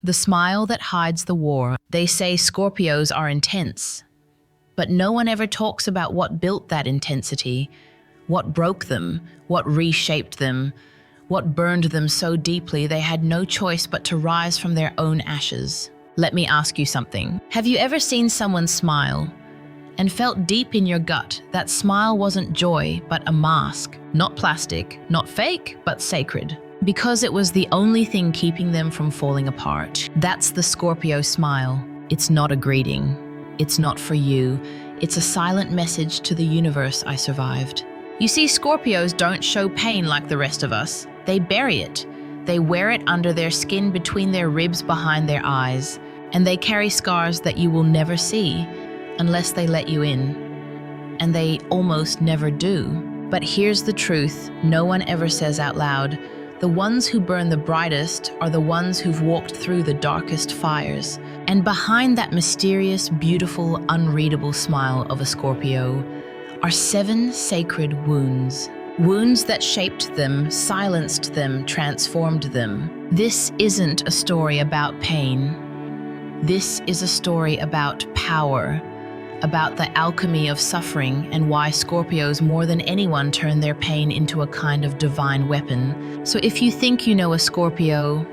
The smile that hides the war. They say Scorpios are intense, but no one ever talks about what built that intensity, what broke them, what reshaped them, what burned them so deeply they had no choice but to rise from their own ashes. Let me ask you something. Have you ever seen someone smile and felt deep in your gut that smile wasn't joy but a mask? Not plastic, not fake, but sacred. Because it was the only thing keeping them from falling apart. That's the Scorpio smile. It's not a greeting. It's not for you. It's a silent message to the universe: I survived. You see, Scorpios don't show pain like the rest of us. They bury it. They wear it under their skin, between their ribs, behind their eyes. And they carry scars that you will never see unless they let you in. And they almost never do. But here's the truth no one ever says out loud. The ones who burn the brightest are the ones who've walked through the darkest fires. And behind that mysterious, beautiful, unreadable smile of a Scorpio are 7 sacred wounds. Wounds that shaped them, silenced them, transformed them. This isn't a story about pain. This is a story about power, about the alchemy of suffering, and why Scorpios more than anyone turn their pain into a kind of divine weapon. So if you think you know a Scorpio,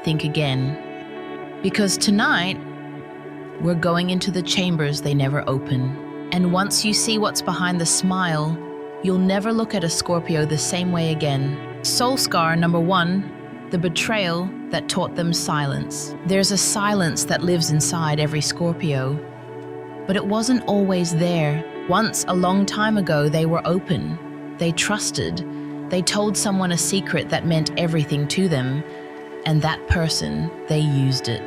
think again. Because tonight, we're going into the chambers they never open. And once you see what's behind the smile, you'll never look at a Scorpio the same way again. Soul scar number 1, the betrayal that taught them silence. There's a silence that lives inside every Scorpio. But it wasn't always there. Once, a long time ago, they were open. They trusted. They told someone a secret that meant everything to them. And that person, they used it.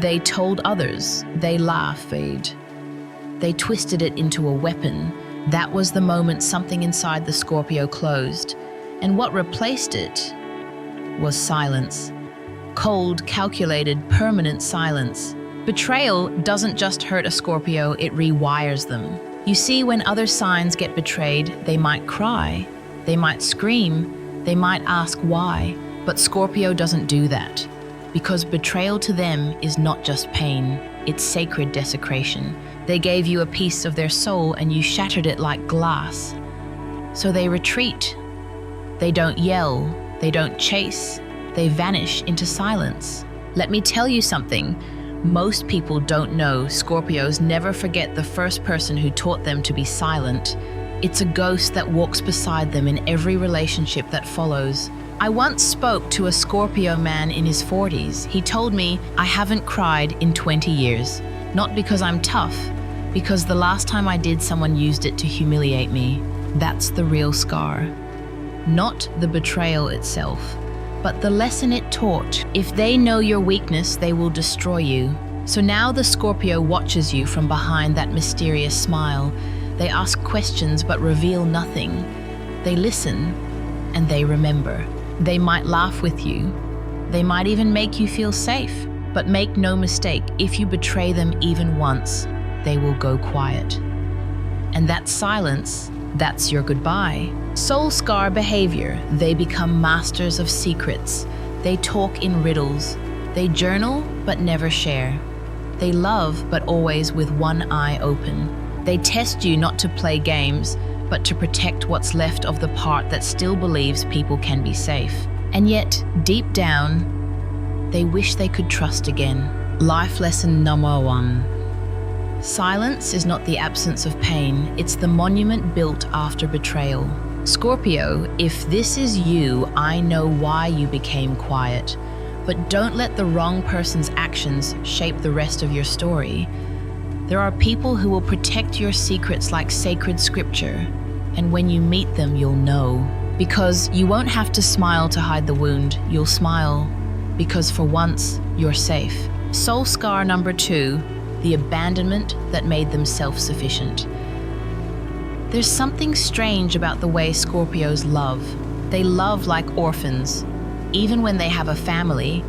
They told others. They laughed. They twisted it into a weapon. That was the moment something inside the Scorpio closed. And what replaced it was silence. Cold, calculated, permanent silence. Betrayal doesn't just hurt a Scorpio, it rewires them. You see, when other signs get betrayed, they might cry, they might scream, they might ask why. But Scorpio doesn't do that, because betrayal to them is not just pain, it's sacred desecration. They gave you a piece of their soul and you shattered it like glass. So they retreat. They don't yell, they don't chase, they vanish into silence. Let me tell you something. Most people don't know Scorpios never forget the first person who taught them to be silent. It's a ghost that walks beside them in every relationship that follows. I once spoke to a Scorpio man in his 40s. He told me, I haven't cried in 20 years. Not because I'm tough, because the last time I did, someone used it to humiliate me. That's the real scar. Not the betrayal itself, but the lesson it taught. If they know your weakness, they will destroy you. So now the Scorpio watches you from behind that mysterious smile. They ask questions but reveal nothing. They listen and they remember. They might laugh with you. They might even make you feel safe. But make no mistake, if you betray them even once, they will go quiet. And that silence, that's your goodbye. Soul scar behavior. They become masters of secrets. They talk in riddles. They journal but never share. They love but always with one eye open. They test you not to play games, but to protect what's left of the part that still believes people can be safe. And yet, deep down, they wish they could trust again. Life lesson number 1. Silence is not the absence of pain, it's the monument built after betrayal. Scorpio, if this is you, I know why you became quiet. But don't let the wrong person's actions shape the rest of your story. There are people who will protect your secrets like sacred scripture. And when you meet them, you'll know. Because you won't have to smile to hide the wound, you'll smile because for once, you're safe. Soul scar number 2, the abandonment that made them self-sufficient. There's something strange about the way Scorpios love. They love like orphans, even when they have a family,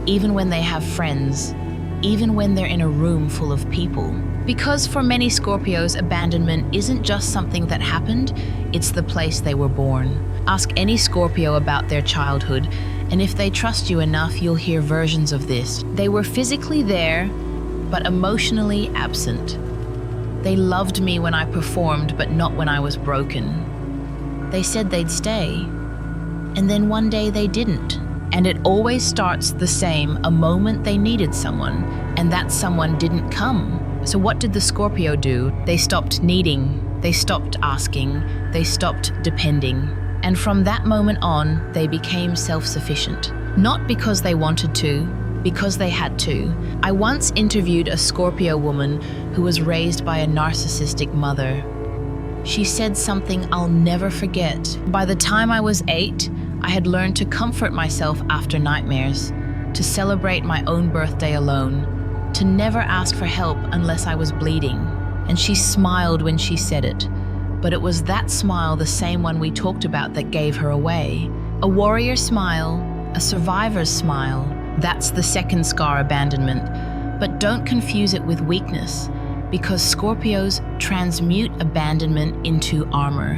even when they have friends, even when they're in a room full of people. Because for many Scorpios, abandonment isn't just something that happened, it's the place they were born. Ask any Scorpio about their childhood, And if they trust you enough, you'll hear versions of this. They were physically there, but emotionally absent. They loved me when I performed, but not when I was broken. They said they'd stay, and then one day they didn't. And it always starts the same, a moment they needed someone, and that someone didn't come. So what did the Scorpio do? They stopped needing, they stopped asking, they stopped depending. And from that moment on, they became self-sufficient. Not because they wanted to, because they had to. I once interviewed a Scorpio woman who was raised by a narcissistic mother. She said something I'll never forget. By the time I was 8, I had learned to comfort myself after nightmares, to celebrate my own birthday alone, to never ask for help unless I was bleeding. And she smiled when she said it. But it was that smile, the same one we talked about, that gave her away. A warrior smile, a survivor's smile. That's the second scar, abandonment. But don't confuse it with weakness, because Scorpios transmute abandonment into armor,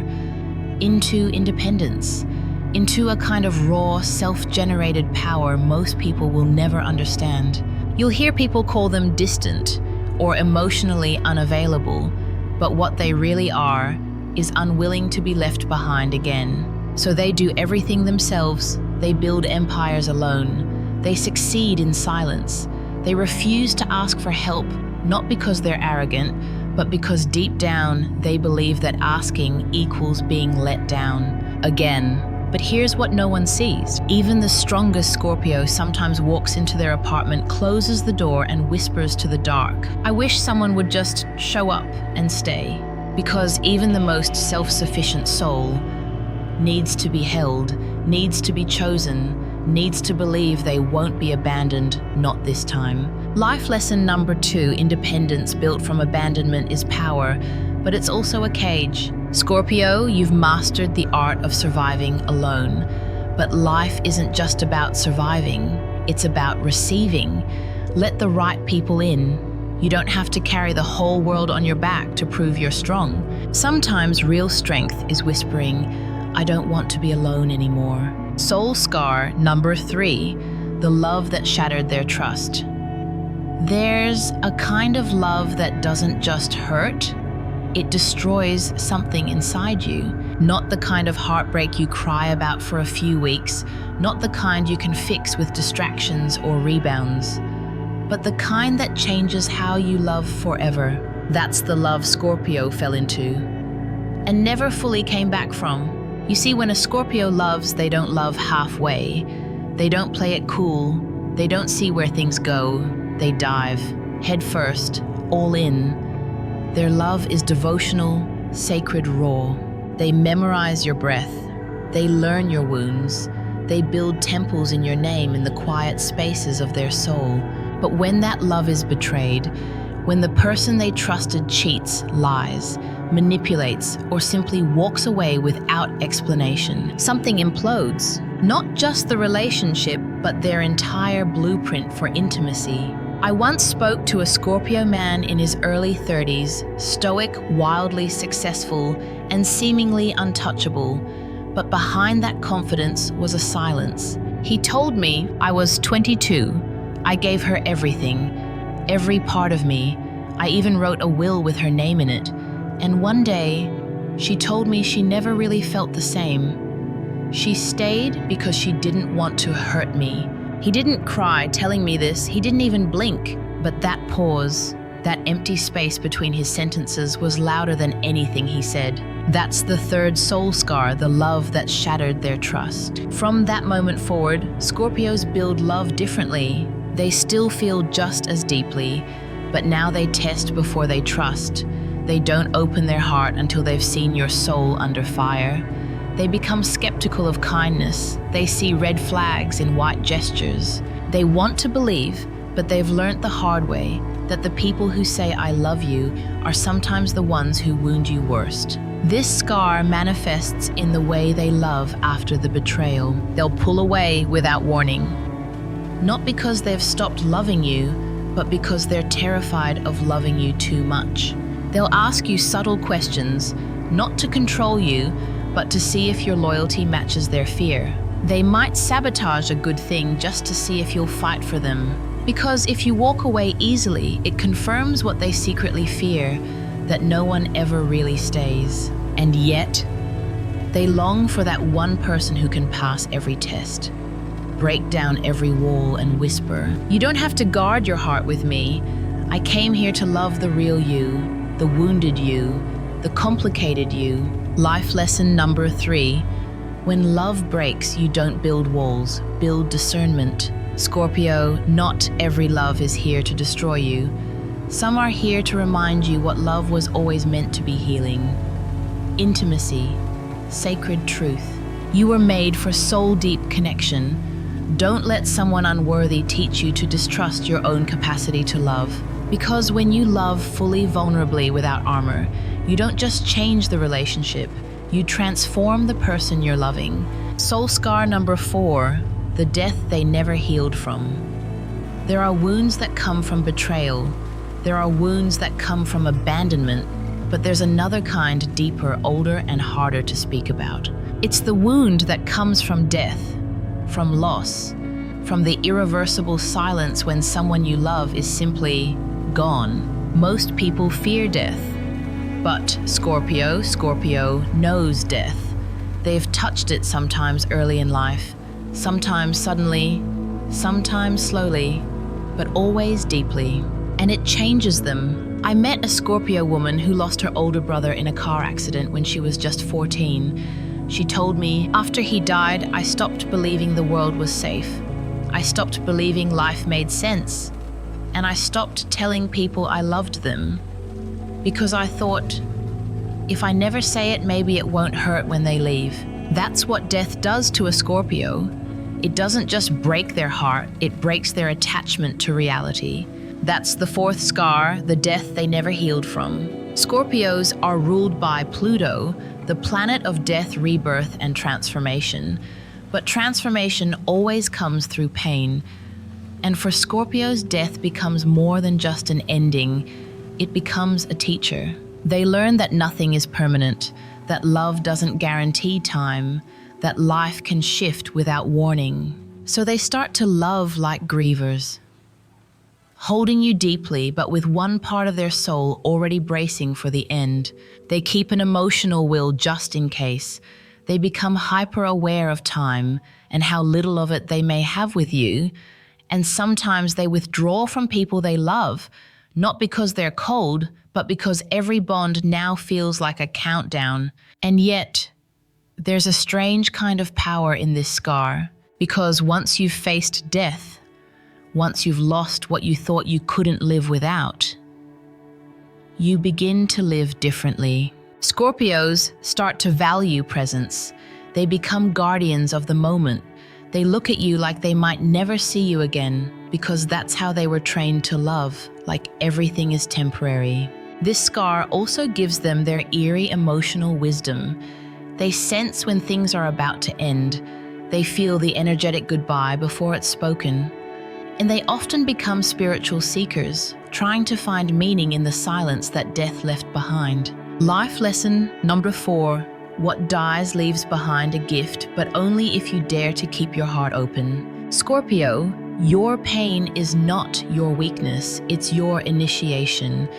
into independence, into a kind of raw, self-generated power most people will never understand. You'll hear people call them distant or emotionally unavailable, but what they really are is unwilling to be left behind again. So they do everything themselves, they build empires alone, they succeed in silence, they refuse to ask for help, not because they're arrogant, but because deep down they believe that asking equals being let down again. But here's what no one sees. Even the strongest Scorpio sometimes walks into their apartment, closes the door, and whispers to the dark, "I wish someone would just show up and stay." Because even the most self-sufficient soul needs to be held, needs to be chosen, needs to believe they won't be abandoned, not this time. Life lesson number 2, independence built from abandonment is power, but it's also a cage. Scorpio, you've mastered the art of surviving alone. But life isn't just about surviving, it's about receiving. Let the right people in. You don't have to carry the whole world on your back to prove you're strong. Sometimes real strength is whispering, "I don't want to be alone anymore." Soul scar number 3, the love that shattered their trust. There's a kind of love that doesn't just hurt, it destroys something inside you. Not the kind of heartbreak you cry about for a few weeks, not the kind you can fix with distractions or rebounds, but the kind that changes how you love forever. That's the love Scorpio fell into and never fully came back from. You see, when a Scorpio loves, they don't love halfway. They don't play it cool. They don't see where things go. They dive, head first, all in. Their love is devotional, sacred, raw. They memorize your breath. They learn your wounds. They build temples in your name in the quiet spaces of their soul. But when that love is betrayed, when the person they trusted cheats, lies, manipulates, or simply walks away without explanation, something implodes. Not just the relationship, but their entire blueprint for intimacy. I once spoke to a Scorpio man in his early 30s, stoic, wildly successful, and seemingly untouchable. But behind that confidence was a silence. He told me, "I was 22. I gave her everything, every part of me. I even wrote a will with her name in it. And one day, she told me she never really felt the same. She stayed because she didn't want to hurt me." He didn't cry telling me this, he didn't even blink. But that pause, that empty space between his sentences was louder than anything he said. That's the third soul scar, the love that shattered their trust. From that moment forward, Scorpios build love differently. They still feel just as deeply, but now they test before they trust. They don't open their heart until they've seen your soul under fire. They become skeptical of kindness. They see red flags in white gestures. They want to believe, but they've learnt the hard way that the people who say "I love you" are sometimes the ones who wound you worst. This scar manifests in the way they love after the betrayal. They'll pull away without warning. Not because they've stopped loving you, but because they're terrified of loving you too much. They'll ask you subtle questions, not to control you, but to see if your loyalty matches their fear. They might sabotage a good thing just to see if you'll fight for them. Because if you walk away easily, it confirms what they secretly fear, that no one ever really stays. And yet, they long for that one person who can pass every test, break down every wall and whisper, "You don't have to guard your heart with me. I came here to love the real you, the wounded you, the complicated you." Life lesson number 3. When love breaks, you don't build walls, build discernment. Scorpio, not every love is here to destroy you. Some are here to remind you what love was always meant to be: healing, intimacy, sacred truth. You were made for soul-deep connection. Don't let someone unworthy teach you to distrust your own capacity to love. Because when you love fully, vulnerably, without armor, you don't just change the relationship, you transform the person you're loving. Soul scar number 4, the death they never healed from. There are wounds that come from betrayal. There are wounds that come from abandonment, but there's another kind, deeper, older, and harder to speak about. It's the wound that comes from death, from loss, from the irreversible silence when someone you love is simply gone. Most people fear death, but Scorpio knows death. They've touched it sometimes early in life, sometimes suddenly, sometimes slowly, but always deeply. And it changes them. I met a Scorpio woman who lost her older brother in a car accident when she was just 14. She told me, "After he died, I stopped believing the world was safe. I stopped believing life made sense. And I stopped telling people I loved them. Because I thought, if I never say it, maybe it won't hurt when they leave." That's what death does to a Scorpio. It doesn't just break their heart, it breaks their attachment to reality. That's the 4th scar, the death they never healed from. Scorpios are ruled by Pluto, the planet of death, rebirth, and transformation. But transformation always comes through pain. And for Scorpios, death becomes more than just an ending. It becomes a teacher. They learn that nothing is permanent, that love doesn't guarantee time, that life can shift without warning. So they start to love like grievers, holding you deeply, but with one part of their soul already bracing for the end. They keep an emotional will just in case. They become hyper-aware of time and how little of it they may have with you, and sometimes they withdraw from people they love, not because they're cold, but because every bond now feels like a countdown. And yet, there's a strange kind of power in this scar, because once you've faced death, once you've lost what you thought you couldn't live without, you begin to live differently. Scorpios start to value presence. They become guardians of the moment. They look at you like they might never see you again, because that's how they were trained to love, like everything is temporary. This scar also gives them their eerie emotional wisdom. They sense when things are about to end. They feel the energetic goodbye before it's spoken. And they often become spiritual seekers, trying to find meaning in the silence that death left behind. Life lesson number 4. What dies leaves behind a gift, but only if you dare to keep your heart open. Scorpio, your pain is not your weakness, it's your initiation.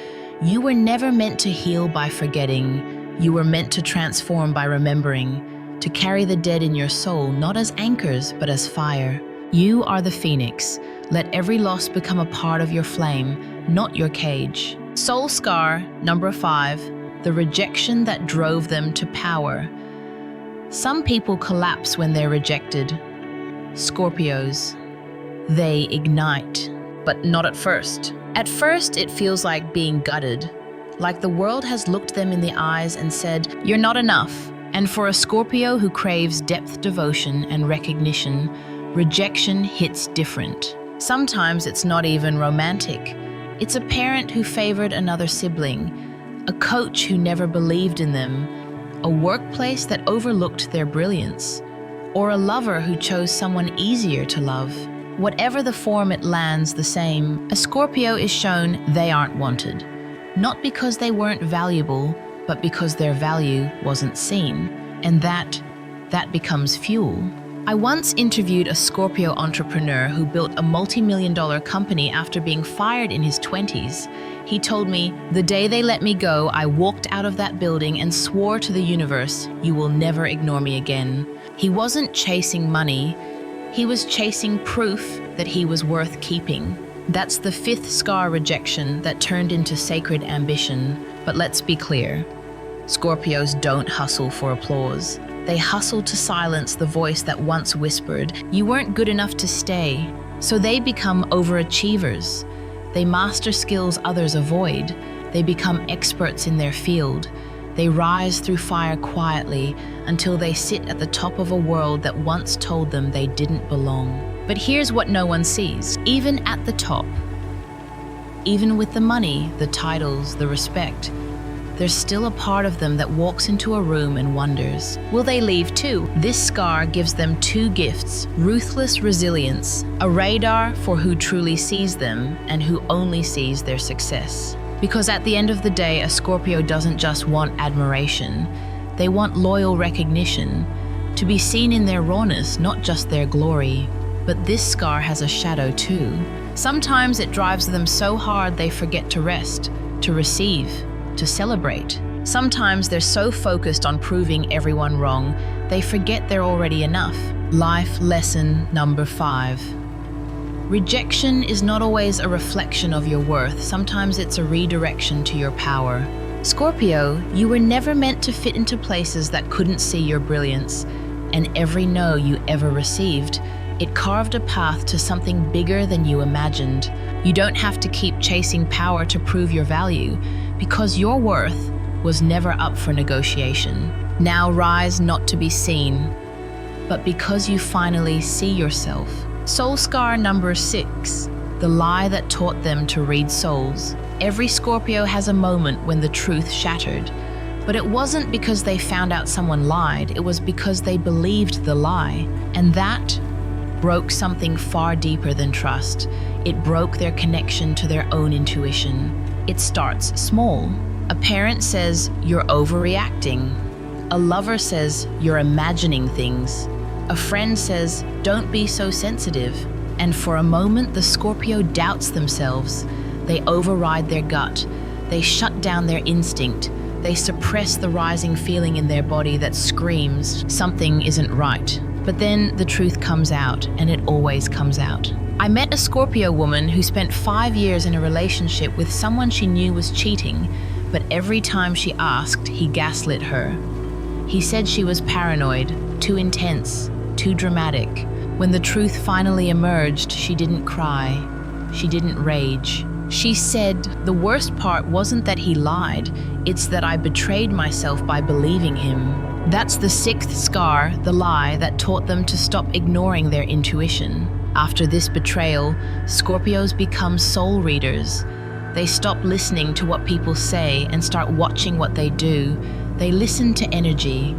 You were never meant to heal by forgetting. You were meant to transform by remembering, to carry the dead in your soul, not as anchors, but as fire. You are the phoenix. Let every loss become a part of your flame, not your cage. Soul scar number 5, the rejection that drove them to power. Some people collapse when they're rejected. Scorpios, they ignite, but not at first. At first, it feels like being gutted, like the world has looked them in the eyes and said, "You're not enough." And for a Scorpio who craves depth, devotion, and recognition, rejection hits different. Sometimes it's not even romantic. It's a parent who favored another sibling, a coach who never believed in them, a workplace that overlooked their brilliance, or a lover who chose someone easier to love. Whatever the form, it lands the same. A Scorpio is shown they aren't wanted, not because they weren't valuable, but because their value wasn't seen. And that becomes fuel. I once interviewed a Scorpio entrepreneur who built a multi-million-dollar company after being fired in his 20s. He told me, "The day they let me go, I walked out of that building and swore to the universe, you will never ignore me again." He wasn't chasing money, he was chasing proof that he was worth keeping. That's the fifth scar, rejection, that turned into sacred ambition. But let's be clear, Scorpios don't hustle for applause. They hustle to silence the voice that once whispered, "You weren't good enough to stay." So they become overachievers. They master skills others avoid. They become experts in their field. They rise through fire quietly until they sit at the top of a world that once told them they didn't belong. But here's what no one sees. Even at the top, even with the money, the titles, the respect, there's still a part of them that walks into a room and wonders, will they leave too? This scar gives them two gifts: ruthless resilience, a radar for who truly sees them and who only sees their success. Because at the end of the day, a Scorpio doesn't just want admiration, they want loyal recognition, to be seen in their rawness, not just their glory. But this scar has a shadow too. Sometimes it drives them so hard they forget to rest, to receive, to celebrate. Sometimes they're so focused on proving everyone wrong, they forget they're already enough. Life lesson number 5. Rejection is not always a reflection of your worth. Sometimes it's a redirection to your power. Scorpio, you were never meant to fit into places that couldn't see your brilliance, and every no you ever received, it carved a path to something bigger than you imagined. You don't have to keep chasing power to prove your value, because your worth was never up for negotiation. Now rise not to be seen, but because you finally see yourself. Soul scar number 6, the lie that taught them to read souls. Every Scorpio has a moment when the truth shattered, but it wasn't because they found out someone lied, it was because they believed the lie. And that broke something far deeper than trust. It broke their connection to their own intuition. It starts small. A parent says, "You're overreacting." A lover says, "You're imagining things." A friend says, "Don't be so sensitive." And for a moment, the Scorpio doubts themselves. They override their gut. They shut down their instinct. They suppress the rising feeling in their body that screams, something isn't right. But then the truth comes out, and it always comes out. I met a Scorpio woman who spent 5 years in a relationship with someone she knew was cheating, but every time she asked, he gaslit her. He said she was paranoid, too intense, too dramatic. When the truth finally emerged, she didn't cry. She didn't rage. She said, "The worst part wasn't that he lied, it's that I betrayed myself by believing him." That's the 6th scar, the lie that taught them to stop ignoring their intuition. After this betrayal, Scorpios become soul readers. They stop listening to what people say and start watching what they do. They listen to energy,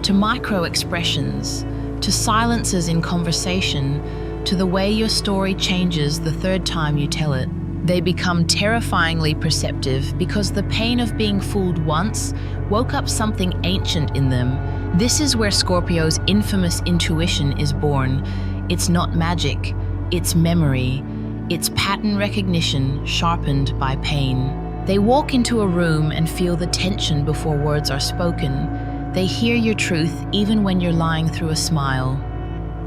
to micro expressions, to silences in conversation, to the way your story changes the 3rd time you tell it. They become terrifyingly perceptive because the pain of being fooled once woke up something ancient in them. This is where Scorpio's infamous intuition is born. It's not magic, it's memory. It's pattern recognition sharpened by pain. They walk into a room and feel the tension before words are spoken. They hear your truth even when you're lying through a smile.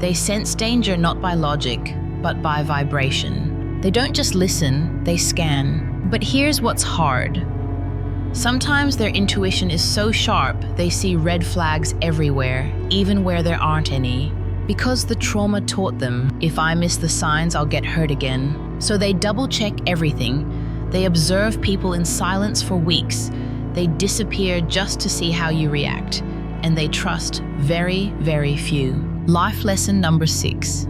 They sense danger not by logic, but by vibration. They don't just listen, they scan. But here's what's hard. Sometimes their intuition is so sharp, they see red flags everywhere, even where there aren't any. Because the trauma taught them, if I miss the signs, I'll get hurt again. So they double-check everything. They observe people in silence for weeks. They disappear just to see how you react. And they trust very, very few. Life lesson number 6.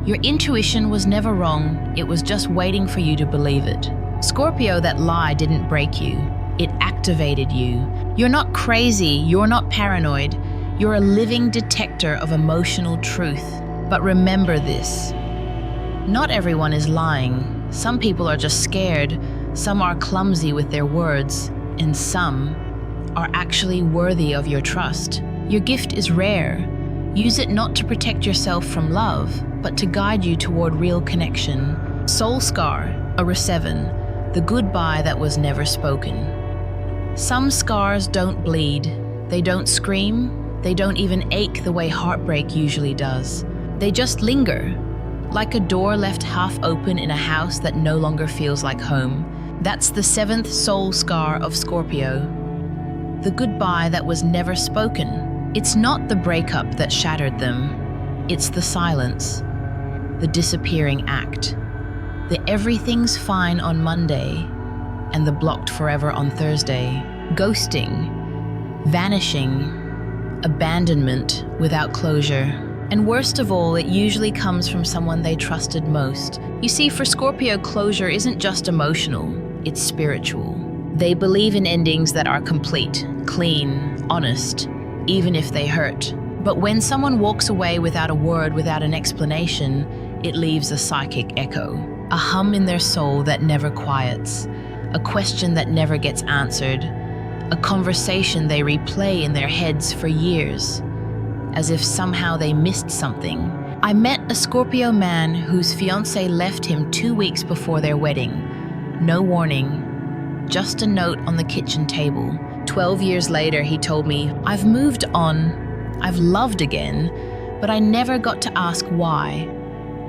Your intuition was never wrong. It was just waiting for you to believe it. Scorpio, that lie didn't break you. It activated you. You're not crazy. You're not paranoid. You're a living detector of emotional truth. But remember this. Not everyone is lying. Some people are just scared. Some are clumsy with their words. And some are actually worthy of your trust. Your gift is rare. Use it not to protect yourself from love, but to guide you toward real connection. Soul scar, a 7, the goodbye that was never spoken. Some scars don't bleed, they don't scream, they don't even ache the way heartbreak usually does. They just linger, like a door left half open in a house that no longer feels like home. That's the 7th soul scar of Scorpio. The goodbye that was never spoken. It's not the breakup that shattered them. It's the silence, the disappearing act, the everything's fine on Monday and the blocked forever on Thursday. Ghosting, vanishing, abandonment without closure. And worst of all, it usually comes from someone they trusted most. You see, for Scorpio, closure isn't just emotional, it's spiritual. They believe in endings that are complete, clean, honest, even if they hurt. But when someone walks away without a word, without an explanation, it leaves a psychic echo, a hum in their soul that never quiets, a question that never gets answered, a conversation they replay in their heads for years, as if somehow they missed something. I met a Scorpio man whose fiancée left him 2 weeks before their wedding. No warning, just a note on the kitchen table. 12 years later, he told me, "I've moved on, I've loved again, but I never got to ask why."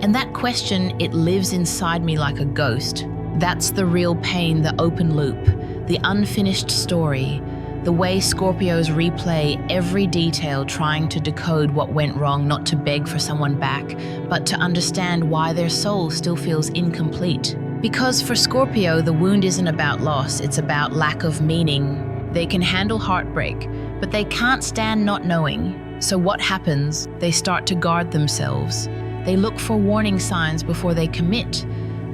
And that question, it lives inside me like a ghost. That's the real pain, the open loop, the unfinished story, the way Scorpios replay every detail, trying to decode what went wrong, not to beg for someone back, but to understand why their soul still feels incomplete. Because for Scorpio, the wound isn't about loss, it's about lack of meaning. They can handle heartbreak, but they can't stand not knowing. So what happens? They start to guard themselves. They look for warning signs before they commit.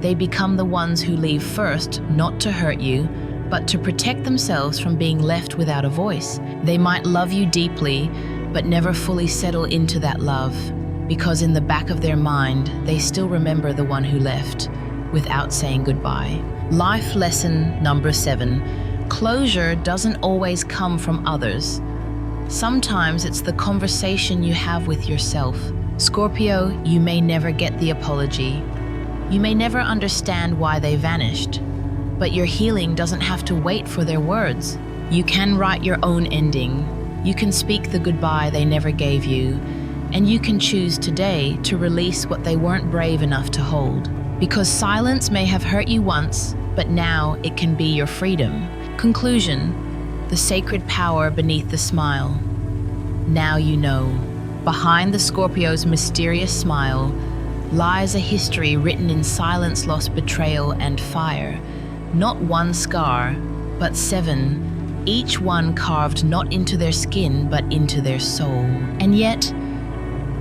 They become the ones who leave first, not to hurt you, but to protect themselves from being left without a voice. They might love you deeply, but never fully settle into that love, because in the back of their mind, they still remember the one who left, without saying goodbye. Life lesson number 7. Closure doesn't always come from others. Sometimes it's the conversation you have with yourself. Scorpio, you may never get the apology. You may never understand why they vanished. But your healing doesn't have to wait for their words. You can write your own ending. You can speak the goodbye they never gave you. And you can choose today to release what they weren't brave enough to hold. Because silence may have hurt you once, but now it can be your freedom. Conclusion, the sacred power beneath the smile. Now you know. Behind the Scorpio's mysterious smile lies a history written in silence, loss, betrayal, and fire. Not one scar, but 7, each one carved not into their skin, but into their soul. And yet,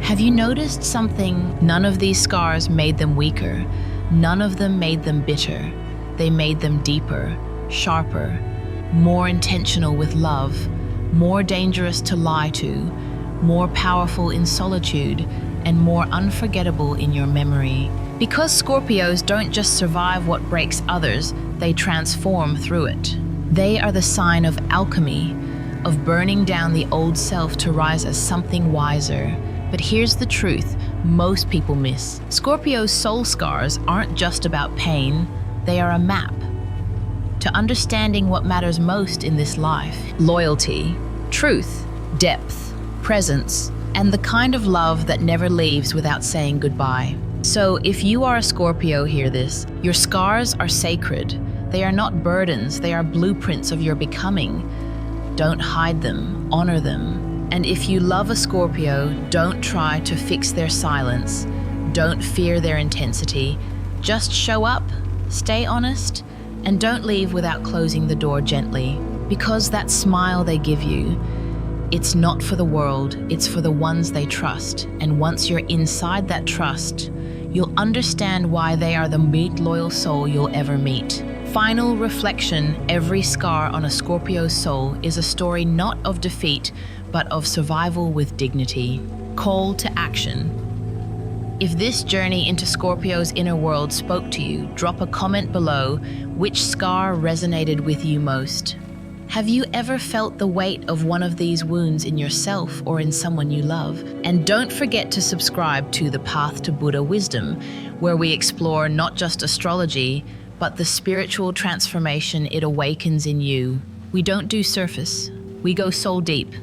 have you noticed something? None of these scars made them weaker. None of them made them bitter. They made them deeper, sharper, more intentional with love, more dangerous to lie to, more powerful in solitude, and more unforgettable in your memory. Because Scorpios don't just survive what breaks others, they transform through it. They are the sign of alchemy, of burning down the old self to rise as something wiser. But here's the truth most people miss. Scorpio's soul scars aren't just about pain, they are a map to understanding what matters most in this life. Loyalty, truth, depth, presence, and the kind of love that never leaves without saying goodbye. So if you are a Scorpio, hear this. Your scars are sacred. They are not burdens, they are blueprints of your becoming. Don't hide them, honor them. And if you love a Scorpio, don't try to fix their silence. Don't fear their intensity. Just show up, stay honest, and don't leave without closing the door gently. Because that smile they give you, it's not for the world, it's for the ones they trust. And once you're inside that trust, you'll understand why they are the most loyal soul you'll ever meet. Final reflection, every scar on a Scorpio's soul is a story not of defeat, but of survival with dignity. Call to action. If this journey into Scorpio's inner world spoke to you, drop a comment below. Which scar resonated with you most? Have you ever felt the weight of one of these wounds in yourself or in someone you love? And don't forget to subscribe to The Path to Buddha Wisdom, where we explore not just astrology, but the spiritual transformation it awakens in you. We don't do surface, we go soul deep.